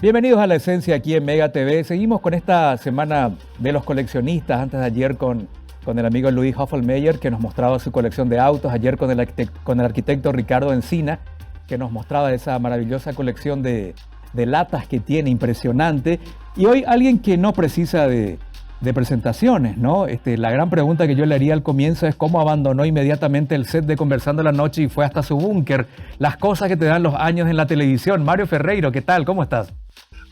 Bienvenidos a La Esencia aquí en Mega TV. Seguimos con esta semana de los coleccionistas. Antes de ayer con el amigo Luis Hoffelmeyer, que nos mostraba su colección de autos. Ayer con el arquitecto Ricardo Encina, que nos mostraba esa maravillosa colección de latas que tiene, impresionante. Y hoy alguien que no precisa de presentaciones, ¿no? La gran pregunta que yo le haría al comienzo es cómo abandonó inmediatamente el set de Conversando la Noche y fue hasta su búnker. Las cosas que te dan los años en la televisión. Mario Ferreiro, ¿qué tal? ¿Cómo estás?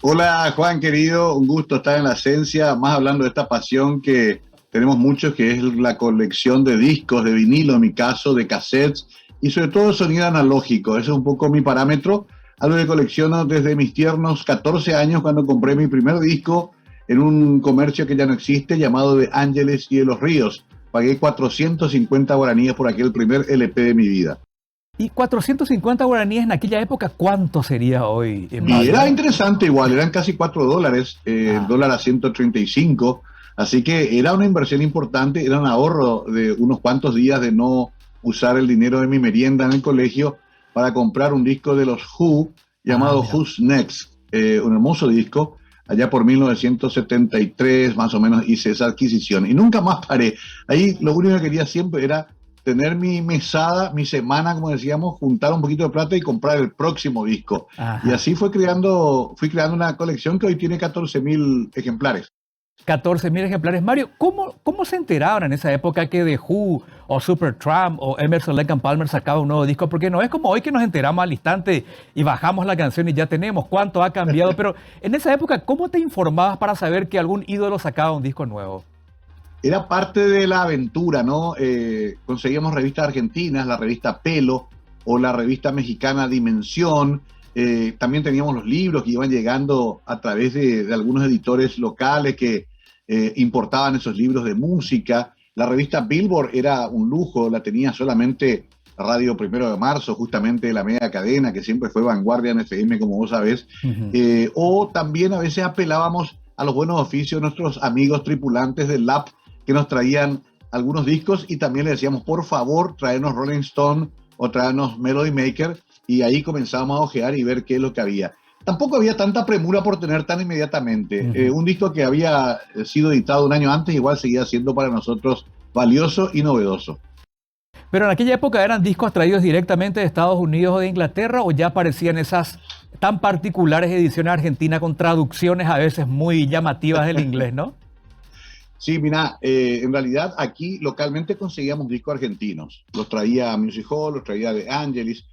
Hola Juan querido, un gusto estar en La Esencia, más hablando de esta pasión que tenemos muchos, que es la colección de discos, de vinilo en mi caso, de cassettes y sobre todo sonido analógico. Ese es un poco mi parámetro, algo que colecciono desde mis tiernos 14 años cuando compré mi primer disco en un comercio que ya no existe llamado De Ángeles y de los Ríos. Pagué 450 guaraníes por aquel primer LP de mi vida. Y 450 guaraníes en aquella época, ¿cuánto sería hoy en Y era Mario? interesante igual, eran casi $4, el dólar a 135, así que era una inversión importante, era un ahorro de unos cuantos días de no usar el dinero de mi merienda en el colegio para comprar un disco de los Who llamado Mira. Who's Next, un hermoso disco. Allá por 1973 más o menos hice esa adquisición y nunca más paré. Ahí lo único que quería siempre era tener mi mesada, mi semana, como decíamos, juntar un poquito de plata y comprar el próximo disco. Y Ajá. así fui creando una colección que hoy tiene 14.000 ejemplares. 14.000 ejemplares. Mario, ¿cómo se enteraron en esa época que The Who o Supertramp o Emerson Lake and Palmer sacaba un nuevo disco? Porque no es como hoy que nos enteramos al instante y bajamos la canción y ya tenemos cuánto ha cambiado. Pero en esa época, ¿cómo te informabas para saber que algún ídolo sacaba un disco nuevo? Era parte de la aventura, ¿no? Conseguíamos revistas argentinas, la revista Pelo o la revista mexicana Dimensión. También teníamos los libros que iban llegando a través de algunos editores locales que importaban esos libros de música. La revista Billboard era un lujo, la tenía solamente Radio Primero de Marzo, justamente la media cadena, que siempre fue vanguardia en FM, como vos sabés. Ujú. O también a veces apelábamos a los buenos oficios de nuestros amigos tripulantes del LAP que nos traían algunos discos y también le decíamos, por favor, traernos Rolling Stone o traernos Melody Maker, y ahí comenzábamos a ojear y ver qué es lo que había. Tampoco había tanta premura por tener tan inmediatamente. Ujú. Un disco que había sido editado un año antes igual seguía siendo para nosotros valioso y novedoso. Pero en aquella época eran discos traídos directamente de Estados Unidos o de Inglaterra o ya aparecían esas tan particulares ediciones argentinas con traducciones a veces muy llamativas del inglés, ¿no? Sí, mira, en realidad aquí localmente conseguíamos discos argentinos. Los traía Music Hall, los traía De Angelis,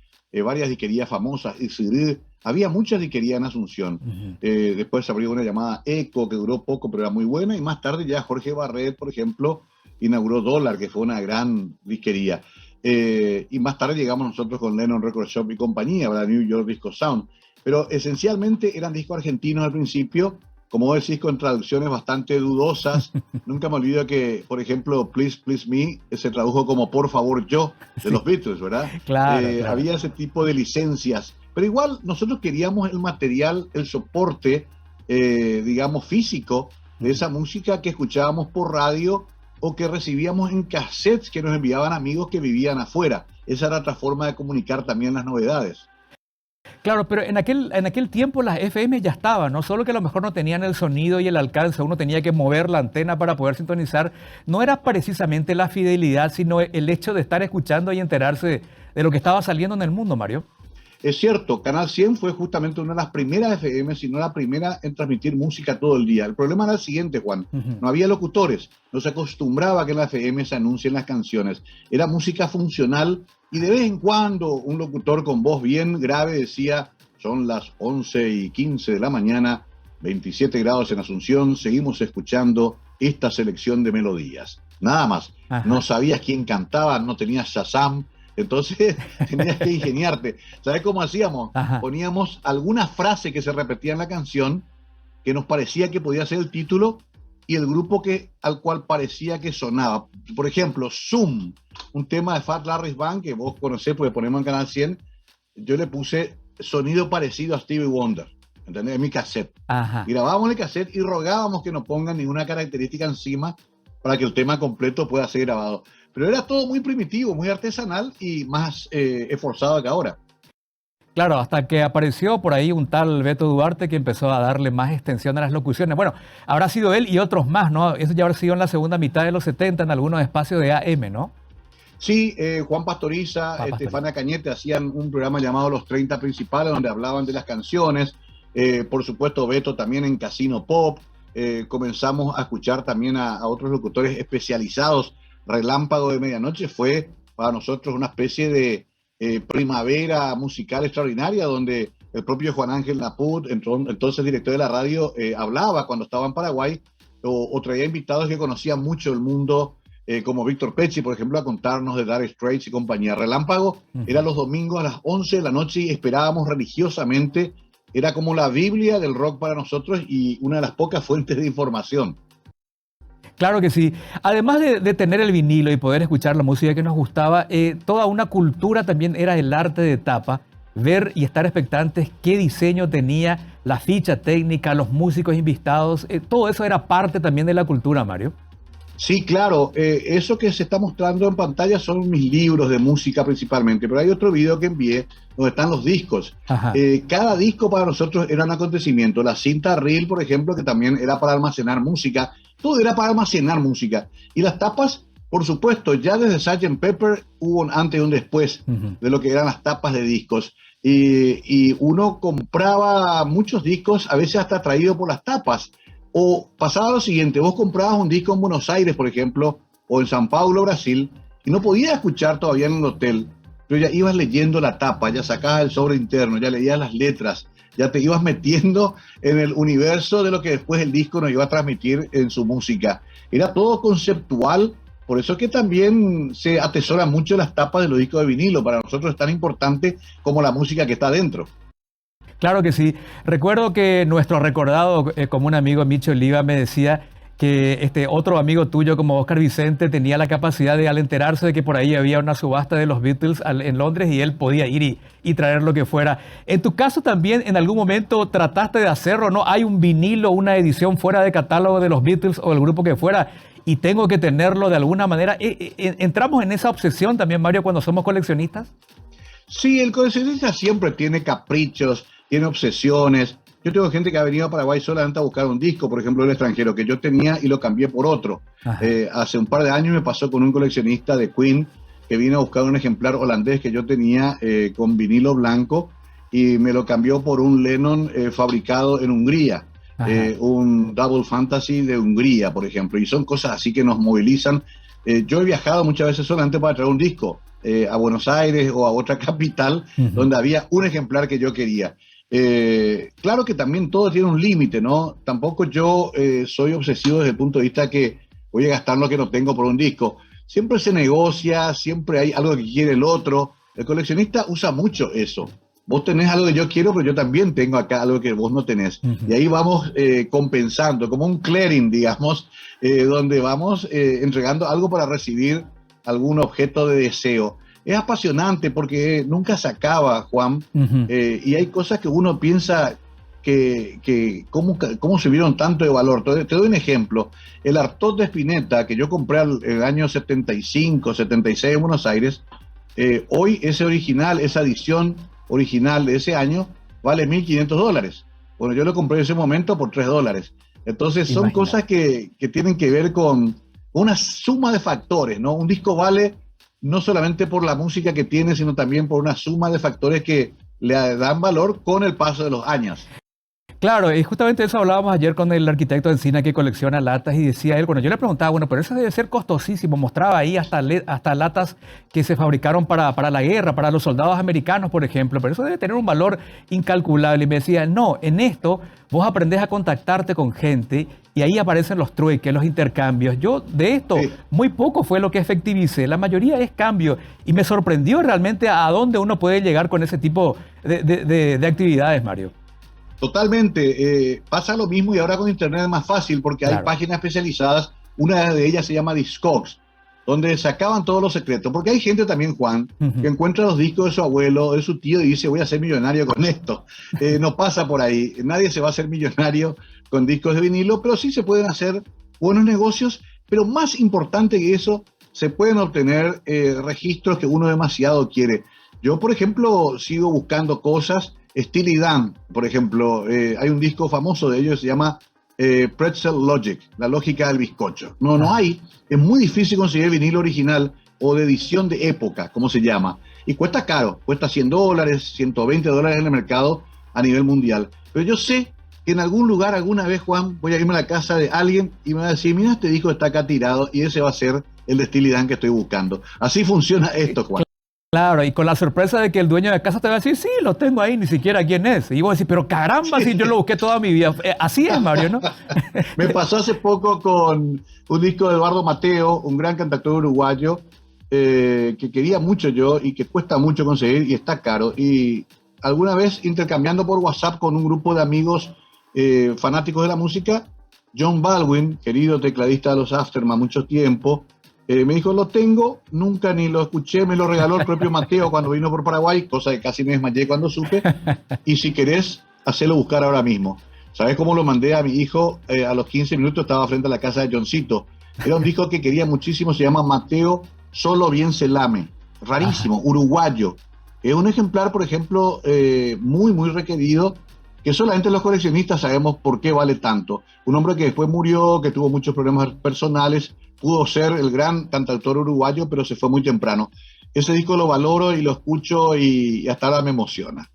varias disquerías famosas. Y CD. Había muchas disquerías en Asunción. Ujú. Después se abrió una llamada Eco, que duró poco, pero era muy buena. Y más tarde ya Jorge Barret, por ejemplo, inauguró Dólar, que fue una gran disquería. Y más tarde llegamos nosotros con Lennon Record Shop y compañía, la New York Disco Sound. Pero esencialmente eran discos argentinos al principio, como vos decís, con traducciones bastante dudosas. Nunca me olvido que, por ejemplo, Please Please Me se tradujo como Por favor yo, de Sí, los Beatles, ¿verdad? claro, claro. Había ese tipo de licencias, pero igual nosotros queríamos el material, el soporte, digamos, físico de Ujú. esa música que escuchábamos por radio o que recibíamos en cassettes que nos enviaban amigos que vivían afuera. Esa era otra forma de comunicar también las novedades. Claro, pero en aquel tiempo las FM ya estaban, ¿no? Solo que a lo mejor no tenían el sonido y el alcance, uno tenía que mover la antena para poder sintonizar. No era precisamente la fidelidad, sino el hecho de estar escuchando y enterarse de lo que estaba saliendo en el mundo, Mario. Es cierto, Canal 100 fue justamente una de las primeras FM, si no la primera en transmitir música todo el día. El problema era el siguiente, Juan. Ujú. No había locutores, no se acostumbraba a que en la FM se anuncien las canciones. Era música funcional y de vez en cuando un locutor con voz bien grave decía, son las 11:15 de la mañana, 27 grados en Asunción, seguimos escuchando esta selección de melodías. Nada más. No Ajá, sabías quién cantaba, no tenías Shazam, entonces tenías que ingeniarte. ¿Sabes cómo hacíamos? ajá. Poníamos alguna frase que se repetía en la canción que nos parecía que podía ser el título y el grupo al cual parecía que sonaba. Por ejemplo, Zoom, un tema de Fat Larry's Band que vos conocés porque ponemos en Canal 100. Yo le puse sonido parecido a Stevie Wonder, ¿entendés? En mi cassette. Ajá. Grabábamos el cassette y rogábamos que no pongan ninguna característica encima para que el tema completo pueda ser grabado. Pero era todo muy primitivo, muy artesanal y más esforzado que ahora. Claro, hasta que apareció por ahí un tal Beto Duarte que empezó a darle más extensión a las locuciones. Bueno, habrá sido él y otros más, ¿no? Eso ya habrá sido en la segunda mitad de los 70 en algunos espacios de AM, ¿no? Sí, Juan Pastoriza, Juan Pastoriza. Estefania Cañete hacían un programa llamado Los 30 Principales, donde hablaban de las canciones. Por supuesto, Beto también en Casino Pop. Comenzamos a escuchar también a otros locutores especializados. Relámpago de Medianoche fue para nosotros una especie de primavera musical extraordinaria, donde el propio Juan Ángel Naput, entonces director de la radio, hablaba cuando estaba en Paraguay o traía invitados que conocían mucho el mundo como Víctor Pecci, por ejemplo, a contarnos de Dire Straits y compañía. Relámpago era los domingos a las 11 de la noche y esperábamos religiosamente. Era como la Biblia del rock para nosotros y una de las pocas fuentes de información. Claro que sí. Además de tener el vinilo y poder escuchar la música que nos gustaba, toda una cultura también era el arte de tapa, ver y estar expectantes qué diseño tenía, la ficha técnica, los músicos invitados, todo eso era parte también de la cultura, Mario. Sí, claro, eso que se está mostrando en pantalla son mis libros de música principalmente, pero hay otro video que envié donde están los discos. Ajá. Cada disco para nosotros era un acontecimiento. La cinta reel, por ejemplo, que también era para almacenar música, todo era para almacenar música. Y las tapas, por supuesto, ya desde Sgt. Pepper hubo un antes y un después de lo que eran las tapas de discos. Y uno compraba muchos discos, a veces hasta traído por las tapas. O pasaba lo siguiente, vos comprabas un disco en Buenos Aires, por ejemplo, o en San Paulo, Brasil, y no podías escuchar todavía en el hotel, pero ya ibas leyendo la tapa, ya sacabas el sobre interno, ya leías las letras, ya te ibas metiendo en el universo de lo que después el disco nos iba a transmitir en su música. Era todo conceptual, por eso es que también se atesoran mucho las tapas de los discos de vinilo. Para nosotros es tan importante como la música que está dentro. Claro que sí. Recuerdo que nuestro recordado común amigo Micho Oliva me decía que este otro amigo tuyo como Oscar Vicente tenía la capacidad de, al enterarse de que por ahí había una subasta de los Beatles en Londres, y él podía ir y traer lo que fuera. En tu caso también en algún momento trataste de hacerlo, ¿no? Hay un vinilo, una edición fuera de catálogo de los Beatles o el grupo que fuera, y tengo que tenerlo de alguna manera. ¿Entramos en esa obsesión también, Mario, cuando somos coleccionistas? Sí, el coleccionista siempre tiene caprichos, tiene obsesiones. Yo tengo gente que ha venido a Paraguay solamente a buscar un disco, por ejemplo, del extranjero, que yo tenía y lo cambié por otro. Hace un par de años me pasó con un coleccionista de Queen que vino a buscar un ejemplar holandés que yo tenía con vinilo blanco y me lo cambió por un Lennon fabricado en Hungría, un Double Fantasy de Hungría, por ejemplo. Y son cosas así que nos movilizan. Yo he viajado muchas veces solamente para traer un disco a Buenos Aires o a otra capital donde había un ejemplar que yo quería. Claro que también todo tiene un límite, ¿no? Tampoco yo soy obsesivo desde el punto de vista que voy a gastar lo que no tengo por un disco. Siempre se negocia, siempre hay algo que quiere el otro. El coleccionista usa mucho eso. Vos tenés algo que yo quiero, pero yo también tengo acá algo que vos no tenés. Y ahí vamos compensando, como un clearing, digamos, donde vamos entregando algo para recibir algún objeto de deseo. Es apasionante porque nunca se acaba, Juan, y hay cosas que uno piensa que cómo subieron tanto de valor. Te doy un ejemplo. El Artaud de Spinetta, que yo compré en el año 75, 76 en Buenos Aires, hoy ese original, esa edición original de ese año, vale $1.500. Bueno, yo lo compré en ese momento por $3. Entonces son cosas que tienen que ver con una suma de factores, ¿no? Un disco vale no solamente por la música que tiene, sino también por una suma de factores que le dan valor con el paso de los años. Claro, y justamente eso hablábamos ayer con el arquitecto de Encina que colecciona latas, y decía él, bueno, yo le preguntaba, bueno, pero eso debe ser costosísimo. Mostraba ahí hasta latas que se fabricaron para la guerra, para los soldados americanos, por ejemplo, pero eso debe tener un valor incalculable. Y me decía, no, en esto vos aprendés a contactarte con gente y ahí aparecen los trueques, los intercambios. Yo de esto muy poco fue lo que efectivicé, la mayoría es cambio, y me sorprendió realmente a dónde uno puede llegar con ese tipo de actividades, Mario. Totalmente, pasa lo mismo y ahora con internet es más fácil porque hay páginas especializadas, una de ellas se llama Discogs, donde se acaban todos los secretos, porque hay gente también, Juan, que encuentra los discos de su abuelo, de su tío y dice voy a ser millonario con esto. No pasa por ahí, nadie se va a hacer millonario con discos de vinilo, pero sí se pueden hacer buenos negocios, pero más importante que eso, se pueden obtener registros que uno demasiado quiere. Yo, por ejemplo, sigo buscando cosas. Steely Dan, por ejemplo, hay un disco famoso de ellos, se llama Pretzel Logic, la lógica del bizcocho. No hay, es muy difícil conseguir vinilo original o de edición de época, como se llama. Y cuesta caro, cuesta $100, $120 en el mercado a nivel mundial. Pero yo sé que en algún lugar, alguna vez, Juan, voy a irme a la casa de alguien y me va a decir, mira, este disco está acá tirado y ese va a ser el de Steely Dan que estoy buscando. Así funciona esto, Juan. Claro, y con la sorpresa de que el dueño de casa te va a decir, sí, lo tengo ahí, ni siquiera quién es. Y vos decís, pero caramba, si yo lo busqué toda mi vida. Así es, Mario, ¿no? Me pasó hace poco con un disco de Eduardo Mateo, un gran cantautor uruguayo, que quería mucho yo y que cuesta mucho conseguir y está caro. Y alguna vez intercambiando por WhatsApp con un grupo de amigos fanáticos de la música, John Baldwin, querido tecladista de los Aftermath mucho tiempo, me dijo, lo tengo, nunca ni lo escuché, me lo regaló el propio Mateo cuando vino por Paraguay, cosa que casi me desmayé cuando supe, y si querés, hacelo buscar ahora mismo. ¿Sabés cómo lo mandé a mi hijo? A los 15 minutos estaba frente a la casa de Johncito. Era un disco que quería muchísimo, se llama Mateo Solo Bien Se Lame, rarísimo, uruguayo. Es un ejemplar, por ejemplo, muy, muy requerido, que solamente los coleccionistas sabemos por qué vale tanto. Un hombre que después murió, que tuvo muchos problemas personales, pudo ser el gran cantautor uruguayo, pero se fue muy temprano. Ese disco lo valoro y lo escucho y hasta ahora me emociona.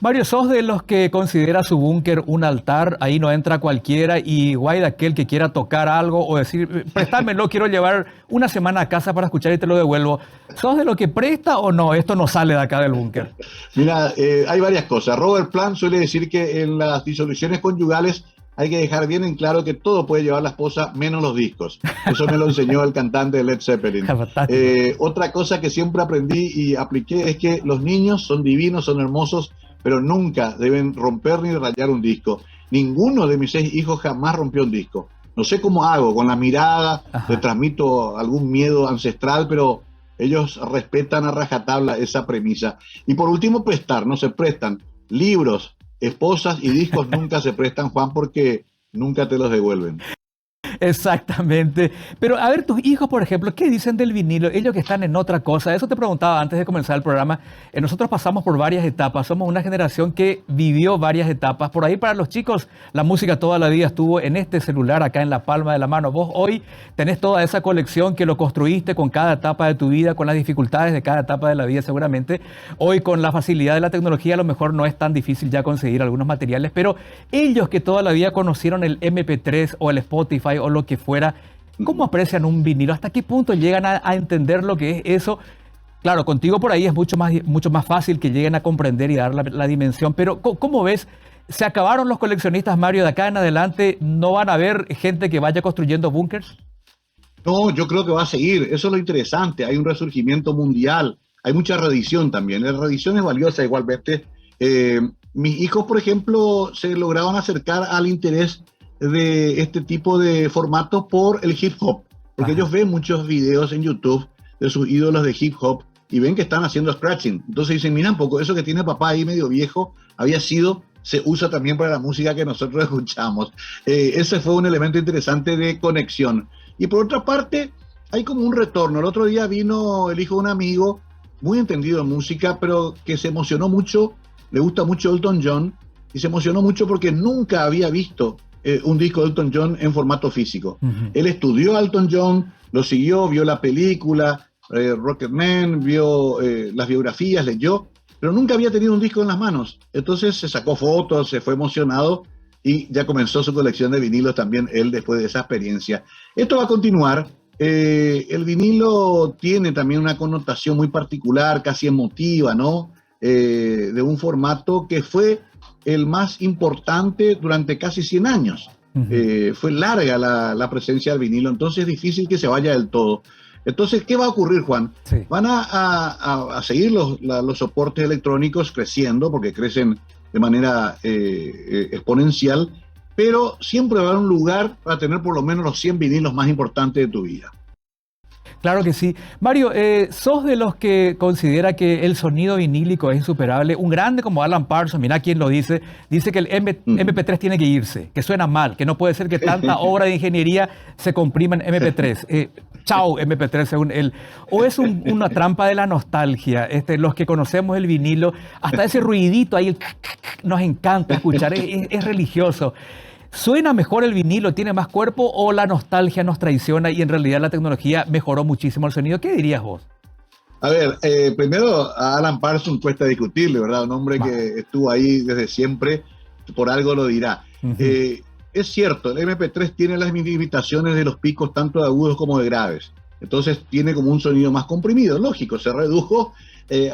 Mario, ¿sos de los que considera su búnker un altar? Ahí no entra cualquiera y guay de aquel que quiera tocar algo o decir, préstamelo, quiero llevar una semana a casa para escuchar y te lo devuelvo. ¿Sos de lo que presta o no? Esto no sale de acá del búnker. Mira, hay varias cosas. Robert Plant suele decir que en las disoluciones conyugales hay que dejar bien en claro que todo puede llevar la esposa, menos los discos. Eso me lo enseñó el cantante de Led Zeppelin. Otra cosa que siempre aprendí y apliqué es que los niños son divinos, son hermosos, pero nunca deben romper ni rayar un disco. Ninguno de mis 6 hijos jamás rompió un disco. No sé cómo hago, con la mirada le transmito algún miedo ancestral, pero ellos respetan a rajatabla esa premisa. Y por último, prestar, no se prestan libros, esposas y discos nunca se prestan, Juan, porque nunca te los devuelven. Exactamente. Pero a ver, tus hijos, por ejemplo, ¿qué dicen del vinilo? Ellos que están en otra cosa. Eso te preguntaba antes de comenzar el programa. Nosotros pasamos por varias etapas. Somos una generación que vivió varias etapas. Por ahí para los chicos, la música toda la vida estuvo en este celular, acá en la palma de la mano. Vos hoy tenés toda esa colección que lo construiste con cada etapa de tu vida, con las dificultades de cada etapa de la vida seguramente. Hoy con la facilidad de la tecnología a lo mejor no es tan difícil ya conseguir algunos materiales, pero ellos que toda la vida conocieron el MP3 o el Spotify o lo que fuera, ¿cómo aprecian un vinilo? ¿Hasta qué punto llegan a entender lo que es eso? Claro, contigo por ahí es mucho más fácil que lleguen a comprender y dar la dimensión, pero ¿cómo ves? ¿Se acabaron los coleccionistas, Mario? ¿De acá en adelante no van a haber gente que vaya construyendo búnkers? No, yo creo que va a seguir. Eso es lo interesante. Hay un resurgimiento mundial. Hay mucha reedición también. La reedición es valiosa igualmente. Mis hijos, por ejemplo, se lograron acercar al interés de este tipo de formatos por el hip hop, porque ellos ven muchos videos en YouTube de sus ídolos de hip hop y ven que están haciendo scratching. Entonces dicen, mira un poco, eso que tiene papá ahí medio viejo, se usa también para la música que nosotros escuchamos. Ese fue un elemento interesante de conexión. Y por otra parte, hay como un retorno. El otro día vino el hijo de un amigo, muy entendido en música, pero que se emocionó mucho, le gusta mucho Elton John, y se emocionó mucho porque nunca había visto un disco de Elton John en formato físico. Él estudió a Elton John, lo siguió, vio la película, Rocketman, vio las biografías, leyó, pero nunca había tenido un disco en las manos. Entonces se sacó fotos, se fue emocionado y ya comenzó su colección de vinilos también él después de esa experiencia. Esto va a continuar. El vinilo tiene también una connotación muy particular, casi emotiva, ¿no? De un formato que fue el más importante durante casi 100 años. Fue larga la presencia del vinilo, entonces es difícil que se vaya del todo. Entonces, ¿qué va a ocurrir, Juan? Sí. Van a seguir los soportes electrónicos creciendo, porque crecen de manera exponencial, pero siempre va a haber un lugar para tener por lo menos los 100 vinilos más importantes de tu vida. Claro que sí. Mario, ¿sos de los que considera que el sonido vinílico es insuperable? Un grande como Alan Parsons, mira quién lo dice que el MP3 tiene que irse, que suena mal, que no puede ser que tanta obra de ingeniería se comprima en MP3. chao MP3 según él. O es una trampa de la nostalgia. Los que conocemos el vinilo, hasta ese ruidito ahí nos encanta escuchar, es religioso. ¿Suena mejor el vinilo, tiene más cuerpo o la nostalgia nos traiciona y en realidad la tecnología mejoró muchísimo el sonido? ¿Qué dirías vos? A ver, primero a Alan Parsons cuesta discutirle, ¿verdad? Un hombre que estuvo ahí desde siempre, por algo lo dirá. Es cierto, el MP3 tiene las limitaciones de los picos tanto de agudos como de graves. Entonces tiene como un sonido más comprimido, lógico, se redujo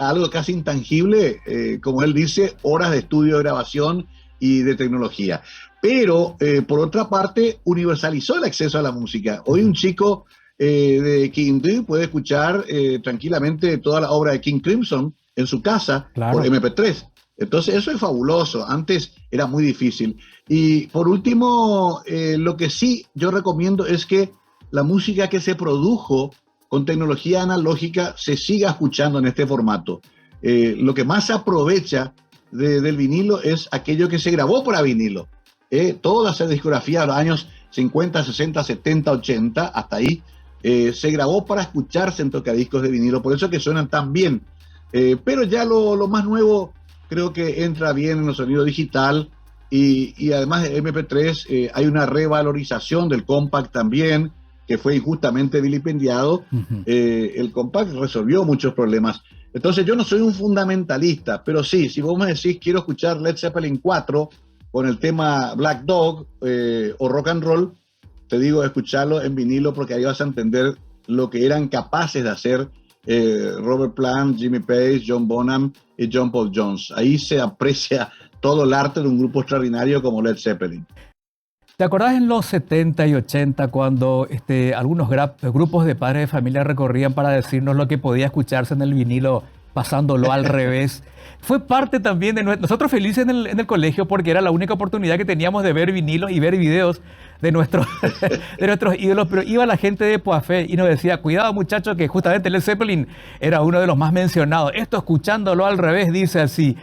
a algo casi intangible, como él dice, horas de estudio, de grabación y de tecnología. Pero, por otra parte, universalizó el acceso a la música. Hoy un chico de Kindle puede escuchar tranquilamente toda la obra de King Crimson en su casa por MP3. Entonces eso es fabuloso, antes era muy difícil. Y por último, lo que sí yo recomiendo es que la música que se produjo con tecnología analógica se siga escuchando en este formato. Lo que más se aprovecha del vinilo es aquello que se grabó para vinilo. Toda esa discografía de los años 50, 60, 70, 80, hasta ahí, se grabó para escucharse en tocadiscos de vinilo, por eso que suenan tan bien. Pero ya lo más nuevo creo que entra bien en el sonido digital y además de MP3 hay una revalorización del compact también, que fue injustamente vilipendiado. El compact resolvió muchos problemas. Entonces yo no soy un fundamentalista, pero sí, si vos me decís quiero escuchar Led Zeppelin 4 con el tema Black Dog o Rock and Roll, te digo escucharlo en vinilo porque ahí vas a entender lo que eran capaces de hacer Robert Plant, Jimmy Page, John Bonham y John Paul Jones. Ahí se aprecia todo el arte de un grupo extraordinario como Led Zeppelin. ¿Te acordás en los 70 y 80 cuando algunos grupos de padres de familia recorrían para decirnos lo que podía escucharse en el vinilo pasándolo al revés? Fue parte también de nosotros felices en el colegio porque era la única oportunidad que teníamos de ver vinilos y ver videos de nuestros ídolos, pero iba la gente de Poafé y nos decía, cuidado muchachos, que justamente Led Zeppelin era uno de los más mencionados. Esto escuchándolo al revés, dice así.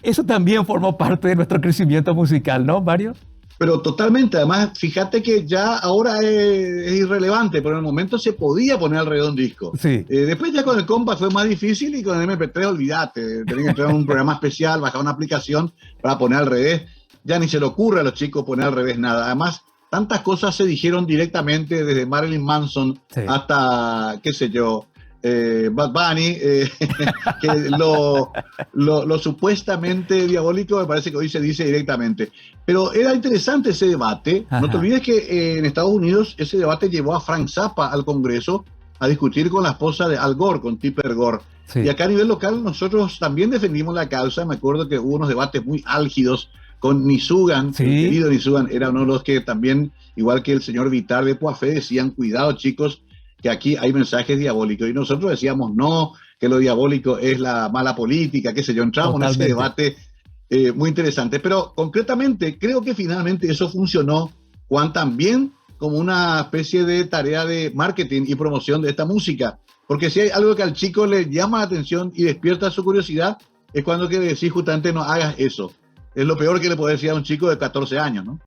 Eso también formó parte de nuestro crecimiento musical, ¿no, Mario? Pero totalmente, además, fíjate que ya ahora es irrelevante, pero en el momento se podía poner alrededor un disco. Sí. Después ya con el compact fue más difícil y con el MP3 olvídate, tenés que entrar a un programa especial, bajar una aplicación para poner al revés. Ya ni se le ocurre a los chicos poner al revés nada. Además, tantas cosas se dijeron directamente desde Marilyn Manson hasta, qué sé yo, Bad Bunny, que lo supuestamente diabólico me parece que hoy se dice directamente. Pero era interesante ese debate. No te olvides que en Estados Unidos ese debate llevó a Frank Zappa al Congreso a discutir con la esposa de Al Gore, con Tipper Gore. Y acá a nivel local nosotros también defendimos la causa. Me acuerdo que hubo unos debates muy álgidos con Nisugan, el querido Nisugan, era uno de los que también, igual que el señor Vitar de Poafé, decían, cuidado chicos, que aquí hay mensajes diabólicos. Y nosotros decíamos, no, que lo diabólico es la mala política, qué sé yo. Entramos en ese debate muy interesante. Pero concretamente, creo que finalmente eso funcionó, Juan, también como una especie de tarea de marketing y promoción de esta música. Porque si hay algo que al chico le llama la atención y despierta su curiosidad, es cuando que decís justamente no hagas eso. Es lo peor que le puede decir a un chico de 14 años, ¿no?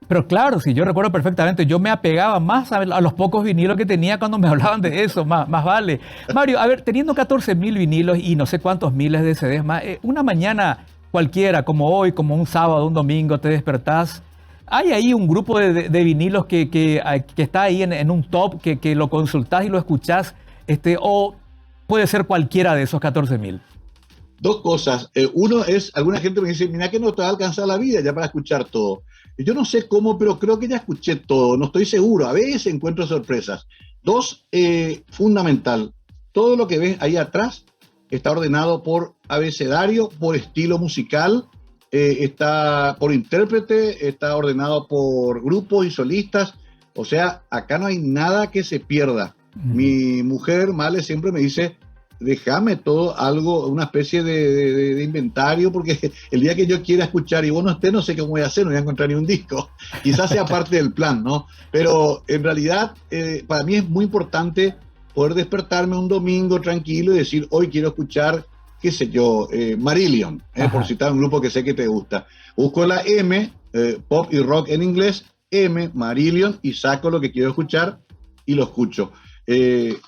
Pero claro, sí, yo recuerdo perfectamente, yo me apegaba más a los pocos vinilos que tenía cuando me hablaban de eso, más vale. Mario, a ver, teniendo 14.000 vinilos y no sé cuántos miles de CDs más, una mañana cualquiera, como hoy, como un sábado, un domingo, te despertás, ¿hay ahí un grupo de vinilos que está ahí en un top, que lo consultás y lo escuchás, o puede ser cualquiera de esos 14.000? Dos cosas. Uno es, alguna gente me dice, mira que no te va a alcanzar la vida ya para escuchar todo. Yo no sé cómo, pero creo que ya escuché todo, no estoy seguro, a veces encuentro sorpresas. Dos, fundamental, todo lo que ves ahí atrás está ordenado por abecedario, por estilo musical, está por intérprete, está ordenado por grupos y solistas, o sea, acá no hay nada que se pierda. Mi mujer, Male, siempre me dice, déjame todo algo, una especie de inventario, porque el día que yo quiera escuchar y vos no estés, no sé cómo voy a hacer, no voy a encontrar ni un disco. Quizás sea parte del plan, ¿no? Pero en realidad, para mí es muy importante poder despertarme un domingo tranquilo y decir, hoy quiero escuchar, qué sé yo, Marillion, por citar un grupo que sé que te gusta. Busco la M, pop y rock en inglés, M, Marillion, y saco lo que quiero escuchar y lo escucho.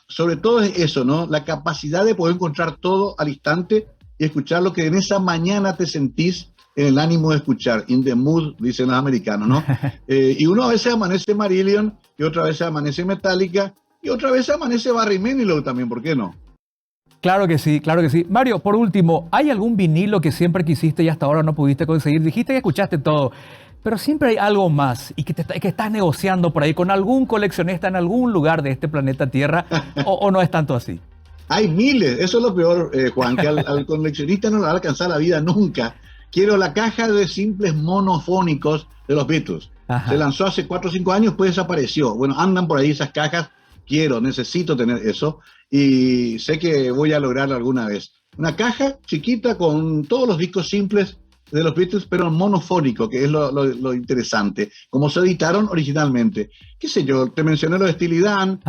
Sobre todo es eso, ¿no? La capacidad de poder encontrar todo al instante y escuchar lo que en esa mañana te sentís en el ánimo de escuchar, in the mood, dicen los americanos, ¿no? Y uno a veces amanece Marillion, y otra vez amanece Metallica, y otra vez amanece Barry Manilow también, ¿por qué no? Claro que sí, claro que sí. Mario, por último, ¿hay algún vinilo que siempre quisiste y hasta ahora no pudiste conseguir? Dijiste que escuchaste todo, pero siempre hay algo más y que estás negociando por ahí con algún coleccionista en algún lugar de este planeta Tierra, o no es tanto así. Hay miles, eso es lo peor, Juan, que al coleccionista no le va a alcanzar la vida nunca. Quiero la caja de simples monofónicos de los Beatles. Ajá. Se lanzó hace 4 o 5 años, pues desapareció. Bueno, andan por ahí esas cajas, necesito tener eso y sé que voy a lograrlo alguna vez. Una caja chiquita con todos los discos simples de los Beatles, pero monofónico, que es lo interesante, como se editaron originalmente. Qué sé yo, te mencioné lo de Steely Dan,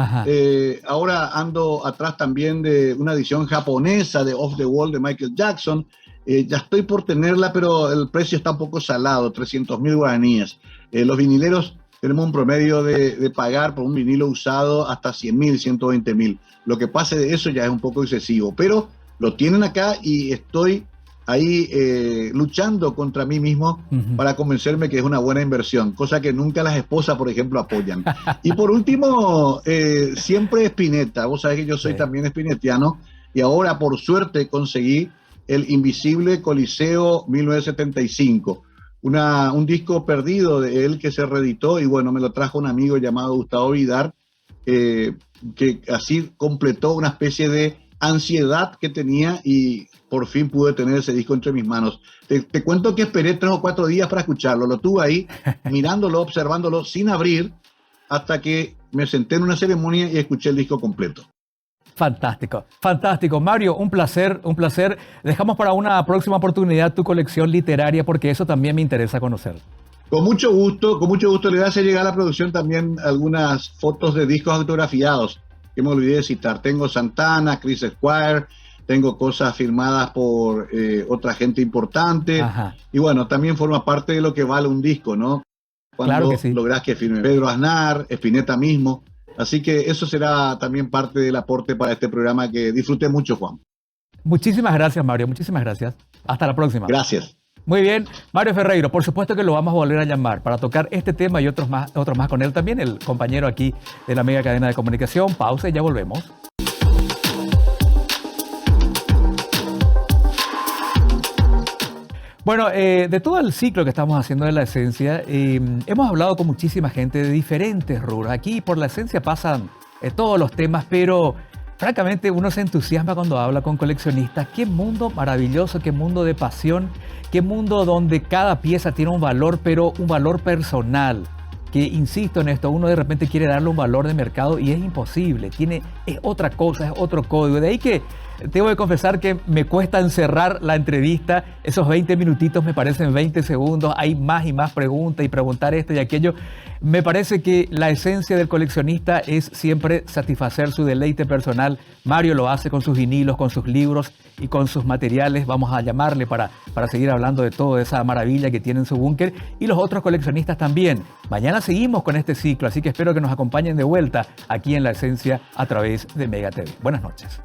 ahora ando atrás también de una edición japonesa de Off the Wall de Michael Jackson. Ya estoy por tenerla, pero el precio está un poco salado, 300.000 guaraníes. Los vinileros tenemos un promedio de pagar por un vinilo usado hasta 100.000, 120.000. Lo que pase de eso ya es un poco excesivo, pero lo tienen acá y estoy ahí luchando contra mí mismo para convencerme que es una buena inversión, cosa que nunca las esposas, por ejemplo, apoyan. Y por último, siempre Spinetta. Vos sabés que yo soy también spinettiano y ahora, por suerte, conseguí el Invisible Coliseo 1975, un disco perdido de él que se reeditó y bueno, me lo trajo un amigo llamado Gustavo Vidar, que así completó una especie de ansiedad que tenía y por fin pude tener ese disco entre mis manos. Te cuento que esperé 3 o 4 días para escucharlo, lo tuve ahí mirándolo, observándolo sin abrir hasta que me senté en una ceremonia y escuché el disco completo. Fantástico, fantástico. Mario, un placer, un placer. Dejamos para una próxima oportunidad tu colección literaria porque eso también me interesa conocer. Con mucho gusto le voy a hacer llegar a la producción también algunas fotos de discos autografiados que me olvidé de citar. Tengo Santana, Chris Squire, tengo cosas firmadas por otra gente importante. Ajá. Y bueno, también forma parte de lo que vale un disco, ¿no? Cuando claro que sí. Lográs que firme Pedro Aznar, Spinetta mismo. Así que eso será también parte del aporte para este programa que disfruté mucho, Juan. Muchísimas gracias, Mario. Muchísimas gracias. Hasta la próxima. Gracias. Muy bien. Mario Ferreiro, por supuesto que lo vamos a volver a llamar para tocar este tema y otros más con él también, el compañero aquí de la mega cadena de comunicación. Pausa y ya volvemos. Bueno, de todo el ciclo que estamos haciendo de La Esencia, hemos hablado con muchísima gente de diferentes rubros. Aquí por La Esencia pasan todos los temas, pero francamente uno se entusiasma cuando habla con coleccionistas. Qué mundo maravilloso, qué mundo de pasión, qué mundo donde cada pieza tiene un valor, pero un valor personal. Que insisto en esto, uno de repente quiere darle un valor de mercado y es imposible, es otra cosa, es otro código. De ahí que tengo que confesar que me cuesta encerrar la entrevista, esos 20 minutitos me parecen 20 segundos, hay más y más preguntas y preguntar esto y aquello. Me parece que la esencia del coleccionista es siempre satisfacer su deleite personal. Mario lo hace con sus vinilos, con sus libros y con sus materiales. Vamos a llamarle para seguir hablando de toda esa maravilla que tiene en su búnker y los otros coleccionistas también. Mañana seguimos con este ciclo, así que espero que nos acompañen de vuelta aquí en La Esencia a través de Mega TV. Buenas noches.